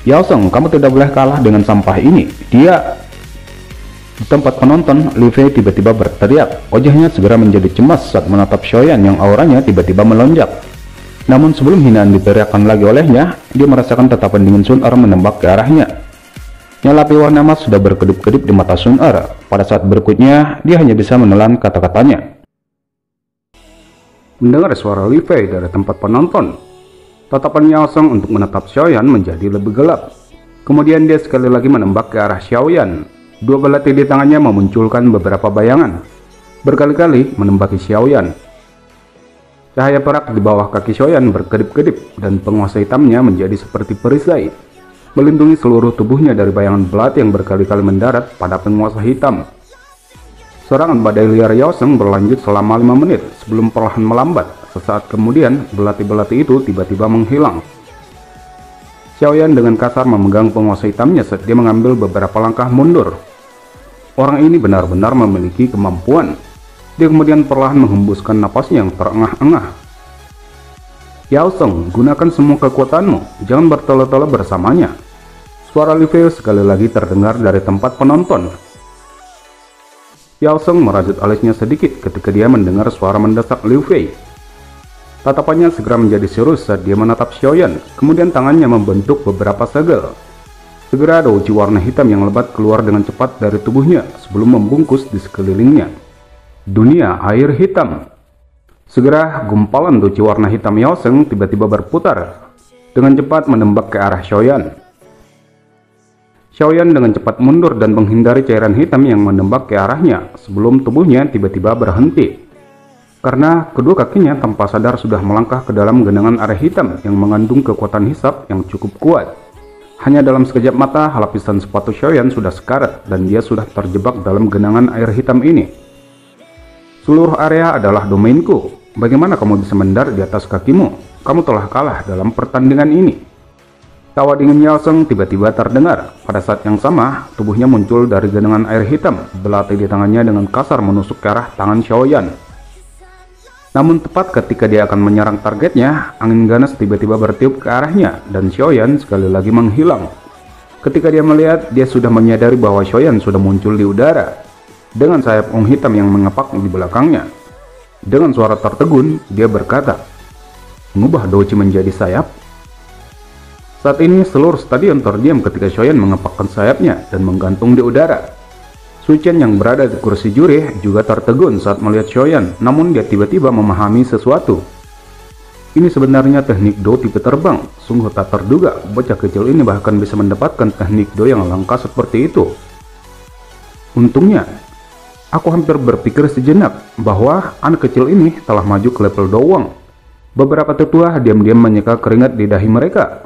Yao Song, kamu tidak boleh kalah dengan sampah ini. Dia... Di tempat penonton, Liu Fei tiba-tiba berteriak. Wajahnya segera menjadi cemas saat menatap Xiaoyan yang auranya tiba-tiba melonjak. Namun sebelum hinaan diteriakkan lagi olehnya, dia merasakan tatapan dingin Sun Er menembak ke arahnya. Nyala api warna emas sudah berkedip-kedip di mata Sun Er. Pada saat berikutnya, dia hanya bisa menelan kata-katanya. Mendengar suara Liu Fei dari tempat penonton, tatapan Yao Song untuk menatap Xiaoyan menjadi lebih gelap. Kemudian dia sekali lagi menembak ke arah Xiaoyan. Dua belati di tangannya memunculkan beberapa bayangan, berkali-kali menembaki Xiaoyan. Cahaya perak di bawah kaki Xiaoyan berkedip-kedip dan penguasa hitamnya menjadi seperti perisai, melindungi seluruh tubuhnya dari bayangan belati yang berkali-kali mendarat pada penguasa hitam. Serangan badai liar Yao Song berlanjut selama 5 menit sebelum perlahan melambat. Sesaat kemudian, belati-belati itu tiba-tiba menghilang. Xiaoyan dengan kasar memegang penguasa hitamnya saat dia mengambil beberapa langkah mundur. Orang ini benar-benar memiliki kemampuan. Dia kemudian perlahan menghembuskan napasnya yang terengah-engah. Yao Song, gunakan semua kekuatanmu, jangan bertele-tele bersamanya. Suara Liu Fei sekali lagi terdengar dari tempat penonton. Yao Song merajut alisnya sedikit ketika dia mendengar suara mendesak Liu Fei. Tatapannya segera menjadi serius saat dia menatap Xiaoyan, kemudian tangannya membentuk beberapa segel. Segera ada uci warna hitam yang lebat keluar dengan cepat dari tubuhnya sebelum membungkus di sekelilingnya. Dunia air hitam. Segera gumpalan uci warna hitam Yao Song tiba-tiba berputar dengan cepat menembak ke arah Xiaoyan. Xiaoyan dengan cepat mundur dan menghindari cairan hitam yang menembak ke arahnya sebelum tubuhnya tiba-tiba berhenti. Karena kedua kakinya tanpa sadar sudah melangkah ke dalam genangan air hitam yang mengandung kekuatan hisap yang cukup kuat. Hanya dalam sekejap mata, lapisan sepatu Xiaoyan sudah sekarat dan dia sudah terjebak dalam genangan air hitam ini. Seluruh area adalah domainku. Bagaimana kamu bisa mendarat di atas kakimu? Kamu telah kalah dalam pertandingan ini. Tawa dingin Yao Song tiba-tiba terdengar. Pada saat yang sama, tubuhnya muncul dari genangan air hitam. Belati di tangannya dengan kasar menusuk ke arah tangan Xiaoyan. Namun tepat ketika dia akan menyerang targetnya, angin ganas tiba-tiba bertiup ke arahnya dan Xiaoyan sekali lagi menghilang. Ketika dia melihat, dia sudah menyadari bahwa Xiaoyan sudah muncul di udara dengan sayap ungu hitam yang mengepak di belakangnya. Dengan suara tertegun, dia berkata, "Mengubah Douji menjadi sayap?" Saat ini seluruh stadion terdiam ketika Xiaoyan mengepakkan sayapnya dan menggantung di udara. Su Chen yang berada di kursi juri juga tertegun saat melihat Xiaoyan, namun dia tiba-tiba memahami sesuatu. Ini sebenarnya teknik Do tipe terbang. Sungguh tak terduga, bocah kecil ini bahkan bisa mendapatkan teknik Do yang langka seperti itu. Untungnya, aku hampir berpikir sejenak bahwa anak kecil ini telah maju ke level Dowang. Beberapa tetua diam-diam menyeka keringat di dahi mereka.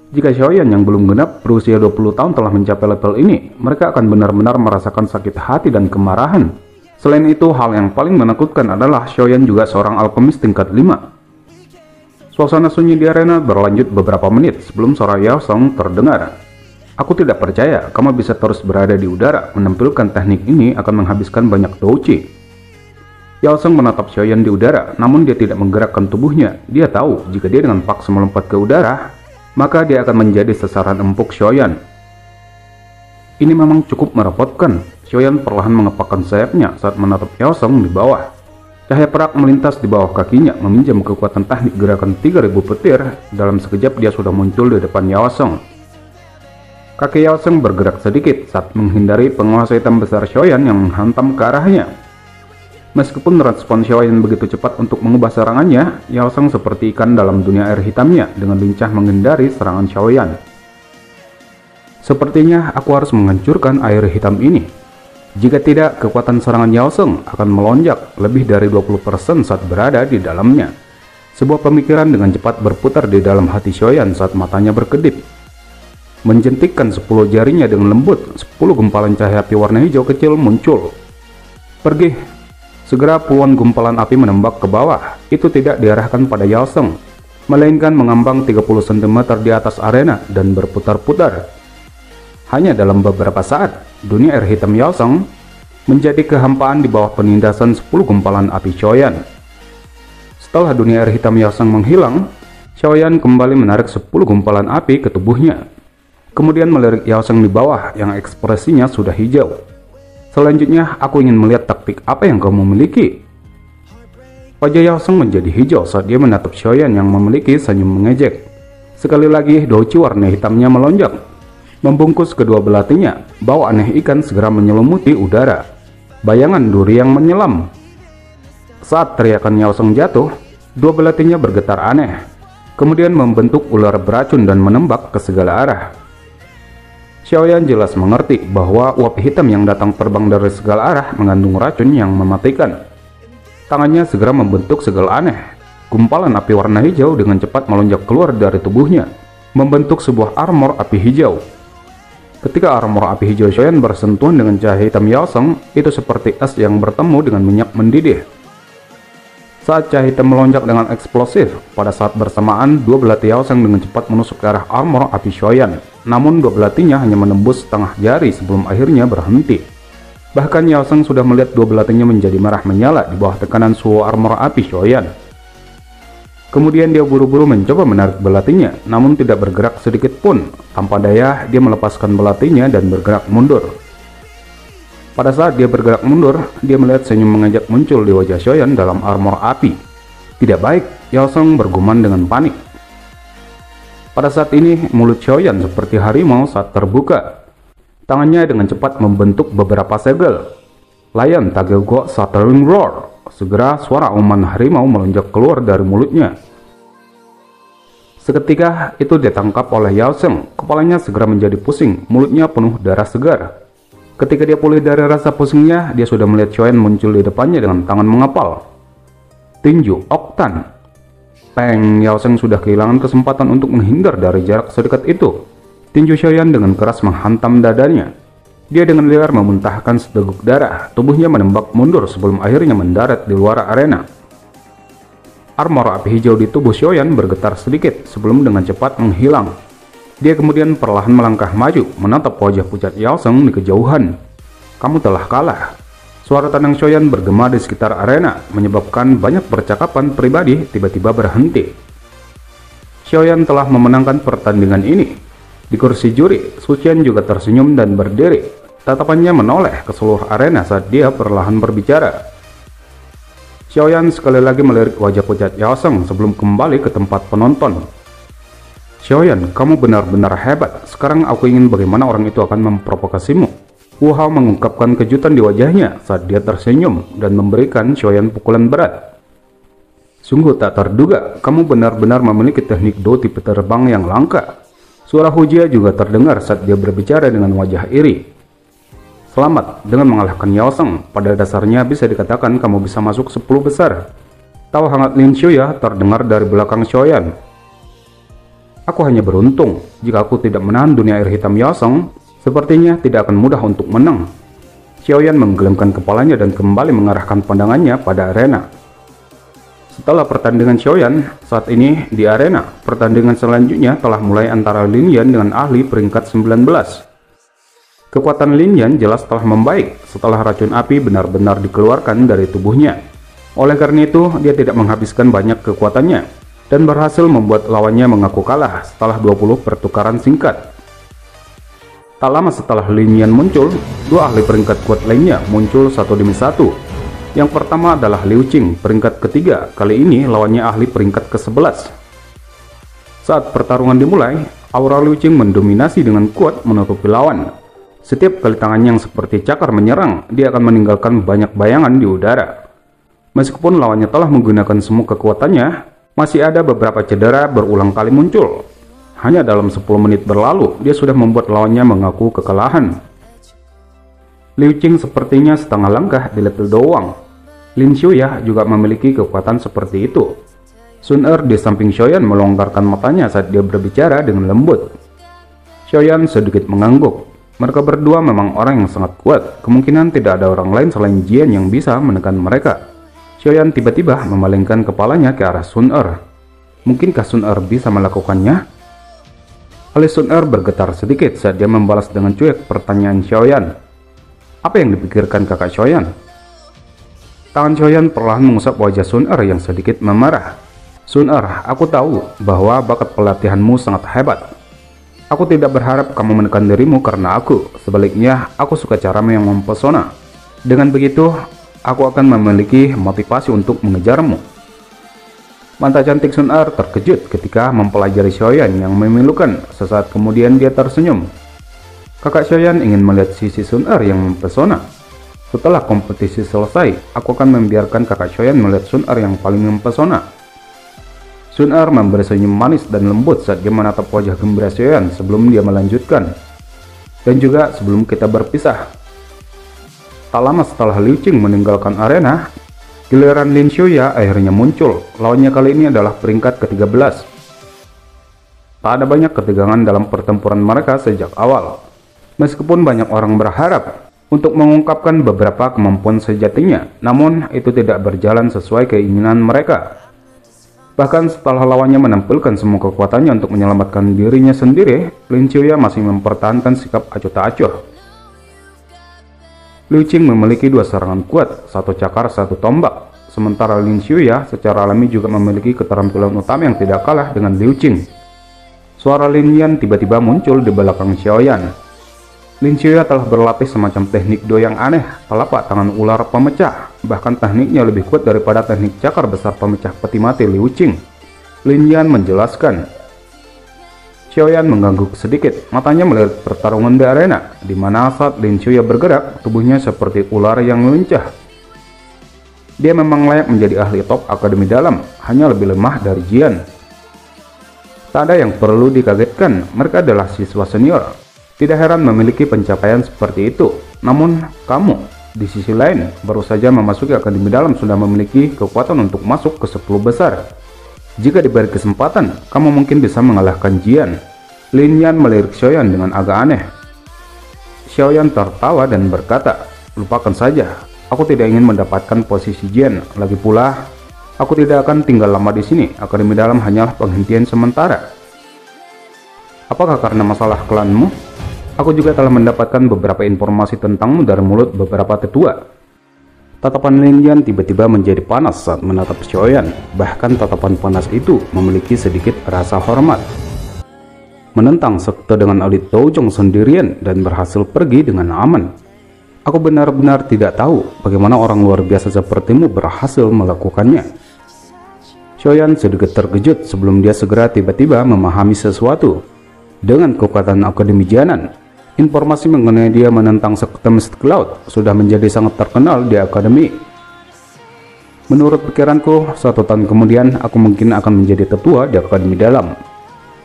Jika Xiaoyan yang belum genap berusia 20 tahun telah mencapai level ini, mereka akan benar-benar merasakan sakit hati dan kemarahan. Selain itu, hal yang paling menakutkan adalah Xiaoyan juga seorang alkemis tingkat 5. Suasana sunyi di arena berlanjut beberapa menit sebelum suara Yao Song terdengar. "Aku tidak percaya kamu bisa terus berada di udara. Menampilkan teknik ini akan menghabiskan banyak douji." Yao Song menatap Xiaoyan di udara, namun dia tidak menggerakkan tubuhnya. Dia tahu jika dia dengan paksa melompat ke udara, maka dia akan menjadi sasaran empuk Xiaoyan. Ini memang cukup merepotkan. Xiaoyan perlahan mengepakkan sayapnya saat menatap Yao Song di bawah. Cahaya perak melintas di bawah kakinya, meminjam kekuatan teknik gerakan 3000 petir. Dalam sekejap dia sudah muncul di depan Yao Song. Kaki Yao Song bergerak sedikit saat menghindari penguasa hitam besar Xiaoyan yang menghantam ke arahnya. Meskipun respon Xiaoyan begitu cepat untuk mengubah serangannya, Yao Song seperti ikan dalam dunia air hitamnya dengan lincah menghindari serangan Xiaoyan. Sepertinya aku harus menghancurkan air hitam ini. Jika tidak, kekuatan serangan Yao Song akan melonjak lebih dari 20% saat berada di dalamnya. Sebuah pemikiran dengan cepat berputar di dalam hati Xiaoyan saat matanya berkedip. Menjentikkan 10 jarinya dengan lembut, 10 gumpalan cahaya api warna hijau kecil muncul. "Pergi!" Segera puluhan gumpalan api menembak ke bawah. Itu tidak diarahkan pada Yao Song, melainkan mengambang 30 cm di atas arena dan berputar-putar. Hanya dalam beberapa saat, dunia air hitam Yao Song menjadi kehampaan di bawah penindasan 10 gumpalan api Xiaoyan. Setelah dunia air hitam Yao Song menghilang, Xiaoyan kembali menarik 10 gumpalan api ke tubuhnya. Kemudian melirik Yao Sheng di bawah yang ekspresinya sudah hijau. Selanjutnya, aku ingin melihat taktik apa yang kamu miliki. Wajah Yao Sheng menjadi hijau saat dia menatap Xiaoyan yang memiliki senyum mengejek. Sekali lagi, douci warna hitamnya melonjak, membungkus kedua belatinya. Bau aneh ikan segera menyelimuti udara. Bayangan duri yang menyelam. Saat teriakan Yao Sheng jatuh, dua belatinya bergetar aneh, kemudian membentuk ular beracun dan menembak ke segala arah. Xiaoyan jelas mengerti bahwa uap hitam yang datang terbang dari segala arah mengandung racun yang mematikan. Tangannya segera membentuk segel aneh. Gumpalan api warna hijau dengan cepat melonjak keluar dari tubuhnya, membentuk sebuah armor api hijau. Ketika armor api hijau Xiaoyan bersentuhan dengan cahaya hitam Yao Sheng, itu seperti es yang bertemu dengan minyak mendidih. Saat cahaya hitam melonjak dengan eksplosif, pada saat bersamaan dua belati Yao Sheng dengan cepat menusuk ke arah armor api Xiaoyan. Namun dua belatinya hanya menembus setengah jari sebelum akhirnya berhenti. Bahkan Yao Sheng sudah melihat dua belatinya menjadi merah menyala di bawah tekanan suhu armor api Xiaoyan. Kemudian dia buru-buru mencoba menarik belatinya, namun tidak bergerak sedikit pun. Tanpa daya, dia melepaskan belatinya dan bergerak mundur. Pada saat dia bergerak mundur, dia melihat senyum mengejek muncul di wajah Xiaoyan dalam armor api. Tidak baik, Yao Sheng bergumam dengan panik. Pada saat ini, mulut Xiaoyan seperti harimau saat terbuka. Tangannya dengan cepat membentuk beberapa segel. Lion Tagel Go Shattering Roar. Segera suara auman harimau melonjak keluar dari mulutnya. Seketika itu ditangkap oleh Yao Sheng. Kepalanya segera menjadi pusing, mulutnya penuh darah segar. Ketika dia pulih dari rasa pusingnya, dia sudah melihat Xiaoyan muncul di depannya dengan tangan mengepal. Tinju Oktan. Peng, Yao Sheng sudah kehilangan kesempatan untuk menghindar dari jarak sedekat itu. Tinju Xiaoyan dengan keras menghantam dadanya. Dia dengan liar memuntahkan seteguk darah, tubuhnya menembak mundur sebelum akhirnya mendarat di luar arena. Armor api hijau di tubuh Xiaoyan bergetar sedikit sebelum dengan cepat menghilang. Dia kemudian perlahan melangkah maju, menatap wajah pucat Yao Sheng di kejauhan. Kamu telah kalah. Suara tenang Xiaoyan bergema di sekitar arena, menyebabkan banyak percakapan pribadi tiba-tiba berhenti. Xiaoyan telah memenangkan pertandingan ini. Di kursi juri, Su Qian juga tersenyum dan berdiri. Tatapannya menoleh ke seluruh arena saat dia perlahan berbicara. Xiaoyan sekali lagi melirik wajah pucat Yao Sheng sebelum kembali ke tempat penonton. Xiaoyan, kamu benar-benar hebat. Sekarang aku ingin bagaimana orang itu akan memprovokasimu. Wu Hao mengungkapkan kejutan di wajahnya saat dia tersenyum dan memberikan Xiaoyan pukulan berat. Sungguh tak terduga, kamu benar-benar memiliki teknik do tipe terbang yang langka. Suara Hujia juga terdengar saat dia berbicara dengan wajah iri. Selamat, dengan mengalahkan Yao Sheng, pada dasarnya bisa dikatakan kamu bisa masuk 10 besar. Tawa hangat Lin Xiuya terdengar dari belakang Xiaoyan. Aku hanya beruntung, jika aku tidak menahan dunia air hitam Yao Sheng, sepertinya tidak akan mudah untuk menang. Xiaoyan menggelengkan kepalanya dan kembali mengarahkan pandangannya pada arena. Setelah pertandingan Xiaoyan, saat ini di arena, pertandingan selanjutnya telah mulai antara Lin Yan dengan ahli peringkat 19. Kekuatan Lin Yan jelas telah membaik setelah racun api benar-benar dikeluarkan dari tubuhnya. Oleh karena itu, dia tidak menghabiskan banyak kekuatannya dan berhasil membuat lawannya mengaku kalah setelah 20 pertukaran singkat. Tak lama setelah Lin Yan muncul, dua ahli peringkat kuat lainnya muncul satu demi satu. Yang pertama adalah Liu Qing, peringkat ketiga. Kali ini lawannya ahli peringkat ke-11. Saat pertarungan dimulai, aura Liu Qing mendominasi dengan kuat menutupi lawan. Setiap kali tangannya yang seperti cakar menyerang, dia akan meninggalkan banyak bayangan di udara. Meskipun lawannya telah menggunakan semua kekuatannya, masih ada beberapa cedera berulang kali muncul. Hanya dalam 10 menit berlalu, dia sudah membuat lawannya mengaku kekalahan. Liu Qing sepertinya setengah langkah di level doang. Lin Xiuya juga memiliki kekuatan seperti itu. Sun Er di samping Xiaoyan melonggarkan matanya saat dia berbicara dengan lembut. Xiaoyan sedikit mengangguk. Mereka berdua memang orang yang sangat kuat. Kemungkinan tidak ada orang lain selain Jian yang bisa menekan mereka. Xiaoyan tiba-tiba memalingkan kepalanya ke arah Sun Er. Mungkinkah Sun Er bisa melakukannya? Alis Sun Er bergetar sedikit saat dia membalas dengan cuek pertanyaan Xiaoyan. Apa yang dipikirkan kakak Xiaoyan? Tangan Xiaoyan perlahan mengusap wajah Sun Er yang sedikit memerah. Sun Er, aku tahu bahwa bakat pelatihanmu sangat hebat. Aku tidak berharap kamu menekan dirimu karena aku. Sebaliknya, aku suka caramu yang mempesona. Dengan begitu, aku akan memiliki motivasi untuk mengejarmu. Mata cantik Sun Er terkejut ketika mempelajari Xiaoyan yang memilukan. Sesaat kemudian dia tersenyum. Kakak Xiaoyan ingin melihat sisi Sun Er yang mempesona. Setelah kompetisi selesai, aku akan membiarkan kakak Xiaoyan melihat Sun Er yang paling mempesona. Sun Er memberi senyum manis dan lembut saat dia menatap wajah gembira Xiaoyan sebelum dia melanjutkan. Dan juga sebelum kita berpisah. Tak lama setelah Liu Qing meninggalkan arena, giliran Lin Xiaoya akhirnya muncul. Lawannya kali ini adalah peringkat ke-13. Tak ada banyak ketegangan dalam pertempuran mereka sejak awal. Meskipun banyak orang berharap untuk mengungkapkan beberapa kemampuan sejatinya, namun itu tidak berjalan sesuai keinginan mereka. Bahkan setelah lawannya menampilkan semua kekuatannya untuk menyelamatkan dirinya sendiri, Lin Xiaoya masih mempertahankan sikap acuh tak acuh. Liu Qing memiliki dua serangan kuat, satu cakar, satu tombak. Sementara Lin Xiaoya secara alami juga memiliki keterampilan utama yang tidak kalah dengan Liu Qing. Suara Lin Yan tiba-tiba muncul di belakang Xiaoyan. Lin Xiaoya telah berlatih semacam teknik do yang aneh, telapak tangan ular pemecah. Bahkan tekniknya lebih kuat daripada teknik cakar besar pemecah peti mati Liu Qing. Lin Yan menjelaskan. Xiaoyan mengangguk sedikit, matanya melihat pertarungan di arena, di mana saat Lin Xiaoya bergerak, tubuhnya seperti ular yang lincah. Dia memang layak menjadi ahli top akademi dalam, hanya lebih lemah dari Jian. Tak ada yang perlu dikagetkan, mereka adalah siswa senior. Tidak heran memiliki pencapaian seperti itu. Namun, kamu, di sisi lain, baru saja memasuki akademi dalam sudah memiliki kekuatan untuk masuk ke 10 besar. Jika diberi kesempatan, kamu mungkin bisa mengalahkan Jian. Lin Yan melirik Xiaoyan dengan agak aneh. Xiaoyan tertawa dan berkata, lupakan saja, aku tidak ingin mendapatkan posisi Jian. Lagi pula, aku tidak akan tinggal lama di sini. Akademi dalam hanyalah penghentian sementara. Apakah karena masalah klanmu? Aku juga telah mendapatkan beberapa informasi tentangmu dari mulut beberapa tetua. Tatapan Lin Yan tiba-tiba menjadi panas saat menatap Xiaoyan. Bahkan tatapan panas itu memiliki sedikit rasa hormat. Menentang sekte dengan elit Doujong sendirian dan berhasil pergi dengan aman. Aku benar-benar tidak tahu bagaimana orang luar biasa sepertimu berhasil melakukannya. Xiaoyan sedikit terkejut sebelum dia segera tiba-tiba memahami sesuatu. Dengan kekuatan Akademi Jianan, informasi mengenai dia menentang sekte Mystic Cloud sudah menjadi sangat terkenal di akademi. Menurut pikiranku, 1 tahun kemudian aku mungkin akan menjadi tetua di akademi dalam.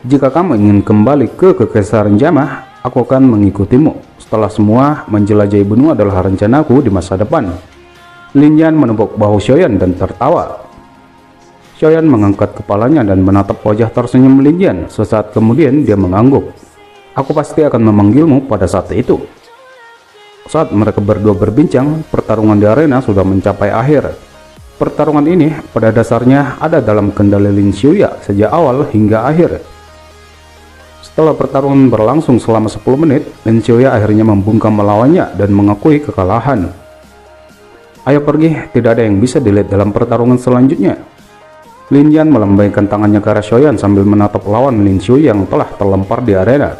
Jika kamu ingin kembali ke Kekaisaran Jamah, aku akan mengikutimu. Setelah semua, menjelajahi benua adalah rencanaku di masa depan. Lin Yan menepuk bahu Xiaoyan dan tertawa. Xiaoyan mengangkat kepalanya dan menatap wajah tersenyum Lin Yan. Sesaat kemudian dia mengangguk. Aku pasti akan memanggilmu pada saat itu. Saat mereka berdua berbincang, pertarungan di arena sudah mencapai akhir. Pertarungan ini pada dasarnya ada dalam kendali Lin Xiaoya sejak awal hingga akhir. Setelah pertarungan berlangsung selama 10 menit, Lin Xiaoya akhirnya membungkam melawannya dan mengakui kekalahan. Ayo pergi, tidak ada yang bisa dilihat dalam pertarungan selanjutnya. Lin Yan melambaikan tangannya ke arah Xiaoyan sambil menatap lawan Lin Xiaoya yang telah terlempar di arena.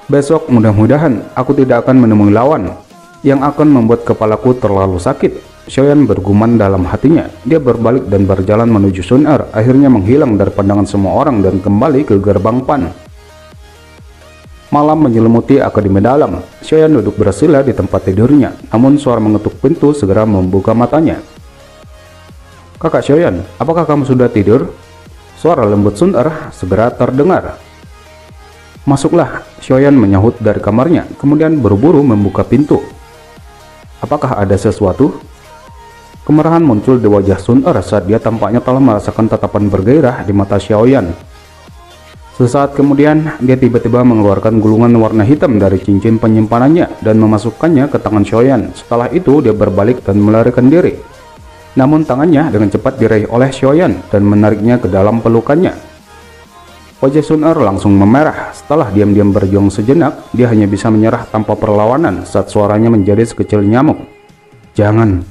Besok mudah-mudahan aku tidak akan menemui lawan yang akan membuat kepalaku terlalu sakit. Xiaoyan bergumam dalam hatinya. Dia berbalik dan berjalan menuju Sun Er, akhirnya menghilang dari pandangan semua orang dan kembali ke gerbang Pan. Malam menyelimuti akademi dalam. Xiaoyan duduk bersila di tempat tidurnya, namun suara mengetuk pintu segera membuka matanya. Kakak Xiaoyan, apakah kamu sudah tidur? Suara lembut Sun Er segera terdengar. Masuklah, Xiaoyan menyahut dari kamarnya, kemudian buru-buru membuka pintu. Apakah ada sesuatu? Kemarahan muncul di wajah Sun Er saat dia tampaknya telah merasakan tatapan bergairah di mata Xiaoyan. Sesaat kemudian, dia tiba-tiba mengeluarkan gulungan warna hitam dari cincin penyimpanannya dan memasukkannya ke tangan Xiaoyan. Setelah itu, dia berbalik dan melarikan diri. Namun tangannya dengan cepat diraih oleh Xiaoyan dan menariknya ke dalam pelukannya. Wajah Sun Er langsung memerah. Setelah diam-diam berjuang sejenak, dia hanya bisa menyerah tanpa perlawanan saat suaranya menjadi sekecil nyamuk. Jangan.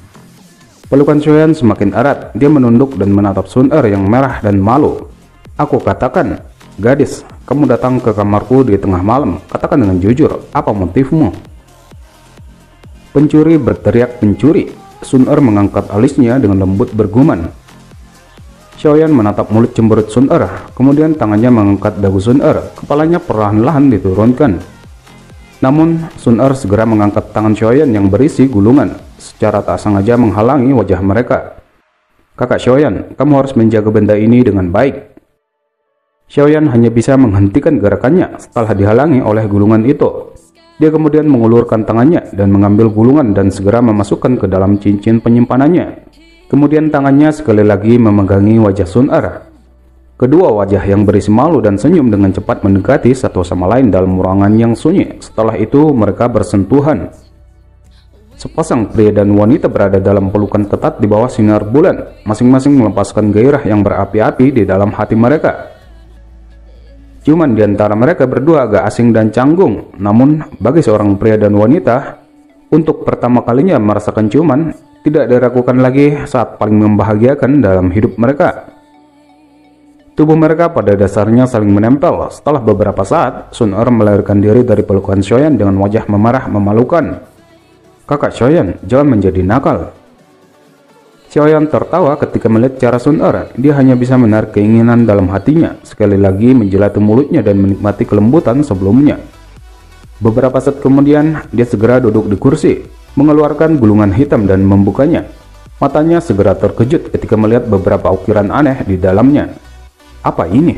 Pelukan Xiaoyan semakin erat. Dia menunduk dan menatap Sun Er yang merah dan malu. Aku katakan, gadis, kamu datang ke kamarku di tengah malam. Katakan dengan jujur, apa motifmu? Pencuri berteriak pencuri. Sun Er mengangkat alisnya dengan lembut bergumam. Xiaoyan menatap mulut cemberut Sun Er, kemudian tangannya mengangkat dagu Sun Er. Kepalanya perlahan-lahan diturunkan. Namun, Sun Er segera mengangkat tangan Xiaoyan yang berisi gulungan, secara tak sengaja menghalangi wajah mereka. Kakak Xiaoyan, kamu harus menjaga benda ini dengan baik. Xiaoyan hanya bisa menghentikan gerakannya setelah dihalangi oleh gulungan itu. Dia kemudian mengulurkan tangannya dan mengambil gulungan dan segera memasukkan ke dalam cincin penyimpanannya. Kemudian tangannya sekali lagi memegangi wajah Sun Er. Kedua wajah yang berisi malu dan senyum dengan cepat mendekati satu sama lain dalam ruangan yang sunyi. Setelah itu mereka bersentuhan. Sepasang pria dan wanita berada dalam pelukan ketat di bawah sinar bulan, masing-masing melepaskan gairah yang berapi-api di dalam hati mereka. Ciuman di antara mereka berdua agak asing dan canggung, namun bagi seorang pria dan wanita, untuk pertama kalinya merasakan ciuman tidak diragukan lagi saat paling membahagiakan dalam hidup mereka. Tubuh mereka pada dasarnya saling menempel. Setelah beberapa saat, Sun Er melarikan diri dari pelukan Xiaoyan dengan wajah memarah memalukan. Kakak Xiaoyan, jangan menjadi nakal. Xiaoyan tertawa ketika melihat cara Sun Er. Dia hanya bisa menarik keinginan dalam hatinya, sekali lagi menjilati mulutnya dan menikmati kelembutan sebelumnya. Beberapa saat kemudian, dia segera duduk di kursi, mengeluarkan gulungan hitam dan membukanya. Matanya segera terkejut ketika melihat beberapa ukiran aneh di dalamnya. Apa ini?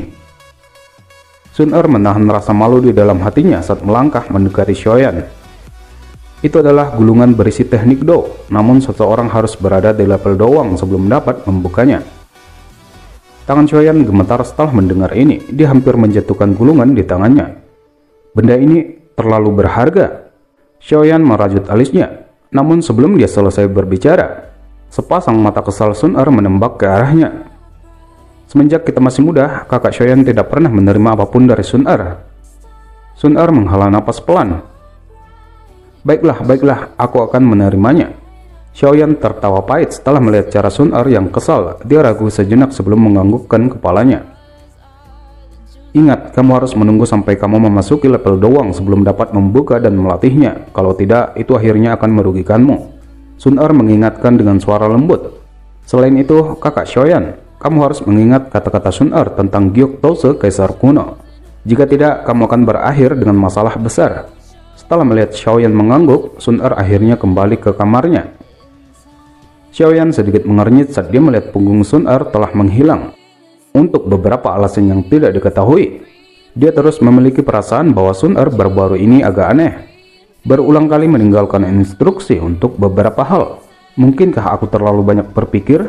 Sun Er menahan rasa malu di dalam hatinya saat melangkah mendekati Xiaoyan. Itu adalah gulungan berisi teknik Do, namun seseorang harus berada di level doang sebelum dapat membukanya. Tangan Xiaoyan gemetar setelah mendengar ini. Dia hampir menjatuhkan gulungan di tangannya. Benda ini terlalu berharga. Xiaoyan merajut alisnya, namun sebelum dia selesai berbicara, sepasang mata kesal Sun Er menembak ke arahnya. Semenjak kita masih muda, kakak Xiaoyan tidak pernah menerima apapun dari Sun Er. Sun Er menghela napas pelan. Baiklah, aku akan menerimanya. Xiaoyan tertawa pahit setelah melihat cara Sun Er yang kesal. Dia ragu sejenak sebelum menganggukkan kepalanya. Ingat, kamu harus menunggu sampai kamu memasuki level doang sebelum dapat membuka dan melatihnya. Kalau tidak, itu akhirnya akan merugikanmu. Sun Er mengingatkan dengan suara lembut. Selain itu, kakak Xiaoyan, kamu harus mengingat kata-kata Sun Er tentang Gyok Tose Kaisar kuno. Jika tidak, kamu akan berakhir dengan masalah besar. Setelah melihat Xiaoyan mengangguk, Sun Er akhirnya kembali ke kamarnya. Xiaoyan sedikit mengernyit saat dia melihat punggung Sun Er telah menghilang. Untuk beberapa alasan yang tidak diketahui, dia terus memiliki perasaan bahwa Sun Er baru-baru ini agak aneh. Berulang kali meninggalkan instruksi untuk beberapa hal. Mungkinkah aku terlalu banyak berpikir?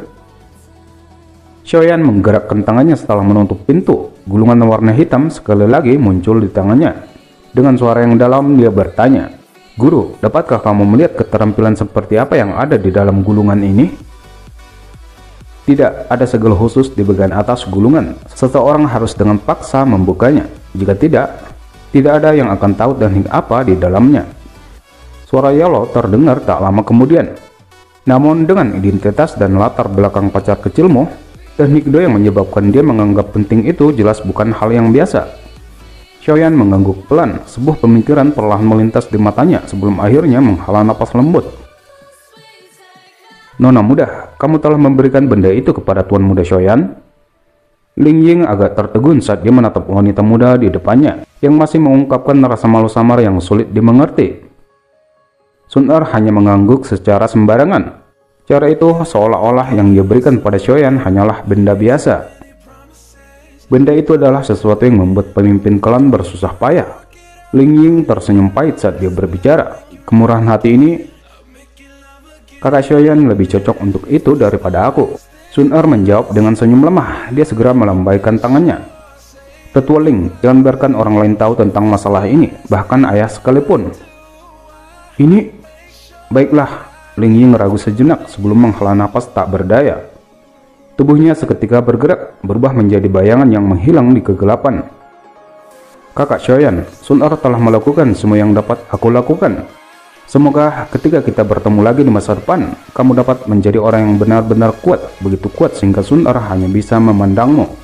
Xiaoyan menggerakkan tangannya setelah menutup pintu. Gulungan warna hitam sekali lagi muncul di tangannya. Dengan suara yang dalam dia bertanya, Guru, dapatkah kamu melihat keterampilan seperti apa yang ada di dalam gulungan ini? Tidak, ada segel khusus di bagian atas gulungan. Seseorang harus dengan paksa membukanya. Jika tidak ada yang akan tahu teknik apa di dalamnya. Suara Yalo terdengar tak lama kemudian. Namun dengan identitas dan latar belakang pacar kecilmu, teknik Do yang menyebabkan dia menganggap penting itu jelas bukan hal yang biasa. Xiaoyan mengangguk pelan. Sebuah pemikiran perlahan melintas di matanya sebelum akhirnya menghela napas lembut. Nona muda, kamu telah memberikan benda itu kepada Tuan Muda Xiaoyan? Ling Ying agak tertegun saat dia menatap wanita muda di depannya, yang masih mengungkapkan rasa malu samar yang sulit dimengerti. Sun Er hanya mengangguk secara sembarangan. Cara itu seolah-olah yang dia berikan pada Xiaoyan hanyalah benda biasa. Benda itu adalah sesuatu yang membuat pemimpin klan bersusah payah. Ling Ying tersenyum pahit saat dia berbicara. Kemurahan hati ini, kakak Xiaoyan lebih cocok untuk itu daripada aku. Sun Er menjawab dengan senyum lemah. Dia segera melambaikan tangannya. Tetua Ling, jangan biarkan orang lain tahu tentang masalah ini, bahkan ayah sekalipun. Ini, baiklah. Ling Ying ragu sejenak sebelum menghela napas tak berdaya. Tubuhnya seketika bergerak, berubah menjadi bayangan yang menghilang di kegelapan. Kakak Xiaoyan, Sun Er telah melakukan semua yang dapat aku lakukan. Semoga ketika kita bertemu lagi di masa depan, kamu dapat menjadi orang yang benar-benar kuat, begitu kuat sehingga Sundar hanya bisa memandangmu.